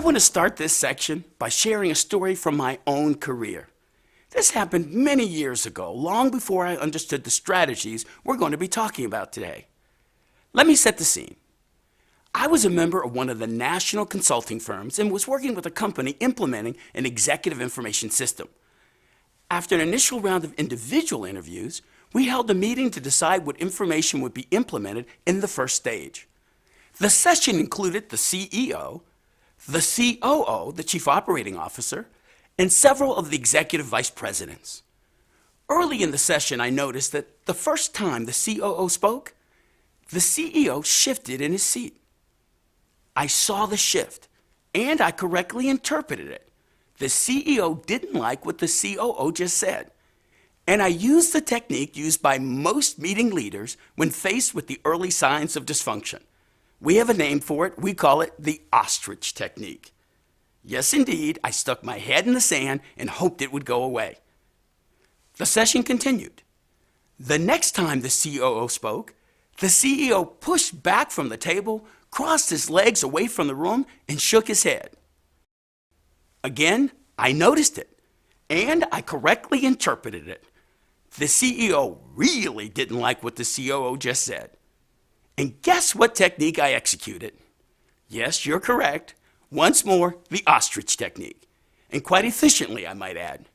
want to start this section by sharing a story from my own career. This happened many years ago, long before I understood the strategies we're going to be talking about today. Let me set the scene. I was a member of one of the national consulting firms and was working with a company implementing an executive information system. After an initial round of individual interviews, we held a meeting to decide what information would be implemented in the first stage. The session included the CEO, the COO, the Chief Operating Officer, and several of the executive vice presidents. Early in the session, I noticed that the first time the COO spoke, the CEO shifted in his seat. I saw the shift, and I correctly interpreted it. The CEO didn't like what the COO just said, and I used the technique used by most meeting leaders when faced with the early signs of dysfunction. We have a name for it. We call it the ostrich technique. Yes, indeed, I stuck my head in the sand and hoped it would go away. The session continued. The next time the COO spoke, the CEO pushed back from the table, crossed his legs away from the room, and shook his head. Again, I noticed it, and I correctly interpreted it. The CEO really didn't like what the COO just said. And guess what technique I executed? Yes, you're correct. Once more, the ostrich technique. And quite efficiently, I might add.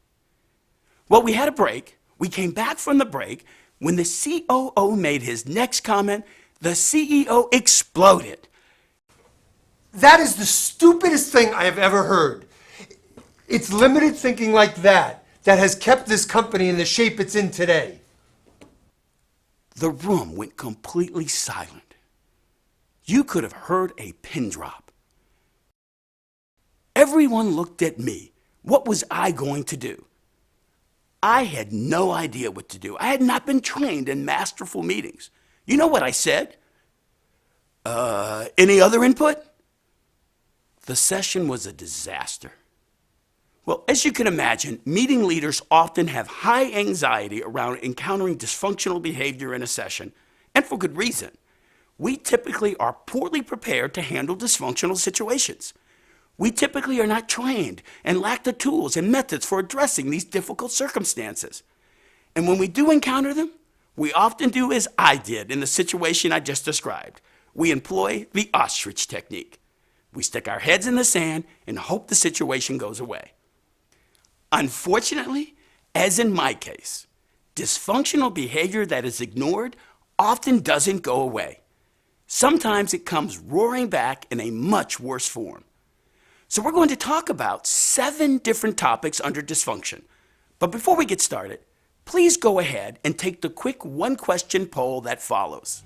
Well, we had a break. We came back from the break. When the COO made his next comment, the CEO exploded. That is the stupidest thing I have ever heard. It's limited thinking like that has kept this company in the shape it's in today. The room went completely silent. You could have heard a pin drop. Everyone looked at me. What was I going to do? I had no idea what to do. I had not been trained in masterful meetings. You know what I said? Any other input? The session was a disaster. Well, as you can imagine, meeting leaders often have high anxiety around encountering dysfunctional behavior in a session, and for good reason. We typically are poorly prepared to handle dysfunctional situations. We typically are not trained and lack the tools and methods for addressing these difficult circumstances. And when we do encounter them, we often do as I did in the situation I just described. We employ the ostrich technique. We stick our heads in the sand and hope the situation goes away. Unfortunately, as in my case, dysfunctional behavior that is ignored often doesn't go away. Sometimes it comes roaring back in a much worse form. So we're going to talk about 7 different topics under dysfunction. But before we get started, please go ahead and take the quick 1-question poll that follows.